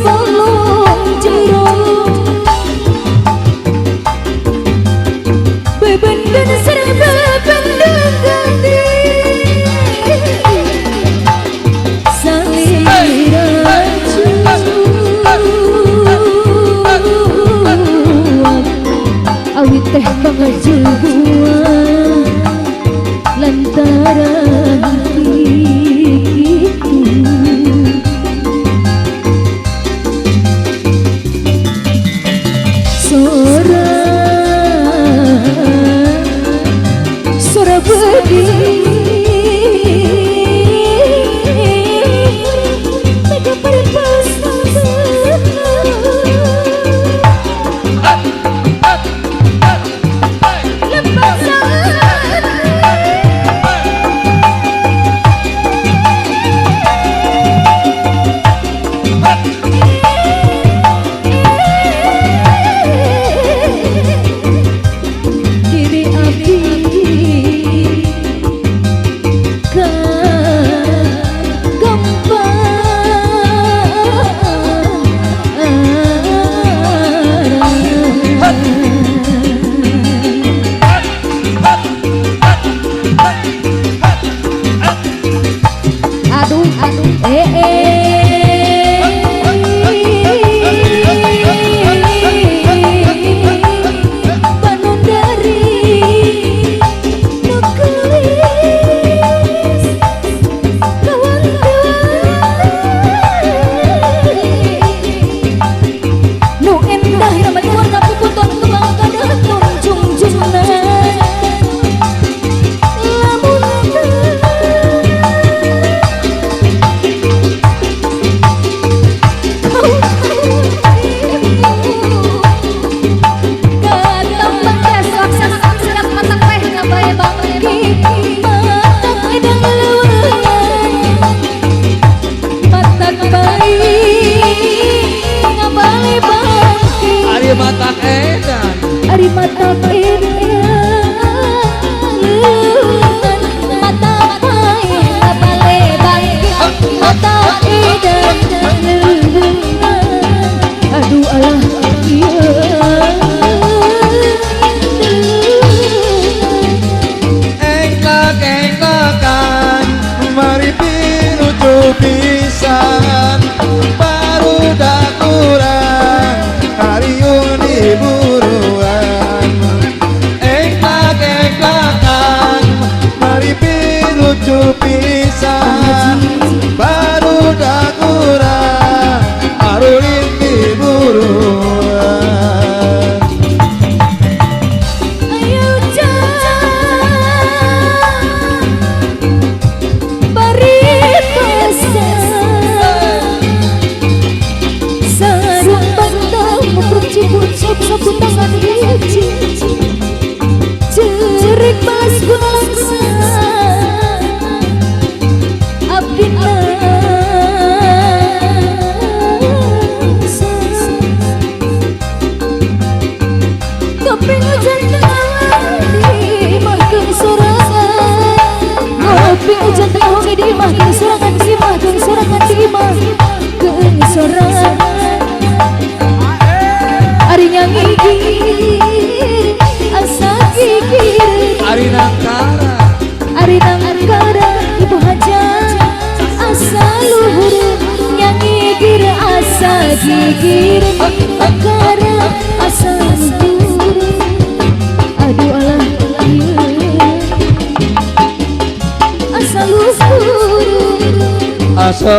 balong jero beben dan serba pendegani saliracu awit teh pangajuan lantaran Sora bedi tega perpas Ari mata aduh alah engkak-engkakan mari pinuju pisan baru dak kurang hariun buruan engkak-engkakan mari pinuju pisan baru dak kurang hariun buruan ayo jangan bari pesan sarung pandang mempercibuk-cibuk sapu tangan hiji cerik balas gunaksa abdi nasa kaping hujan di mahkeun sorangan ngopi hujan tengah hoge di mahkeun sorangan di mahkeun sorangan di mahkeun sorangan ari nyangigir asa gigir ari nangkara ibu hajat asa luhur nyangigir asa gigir akara asa luhur aduh alah asa luhur asa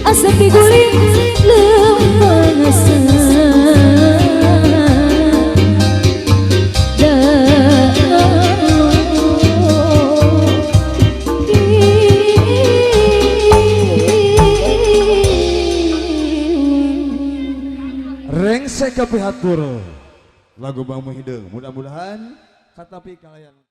asa piguling lembang asa rengsek ke pihak lagu Bang Muhyiddin mudah-mudahan katapi kalian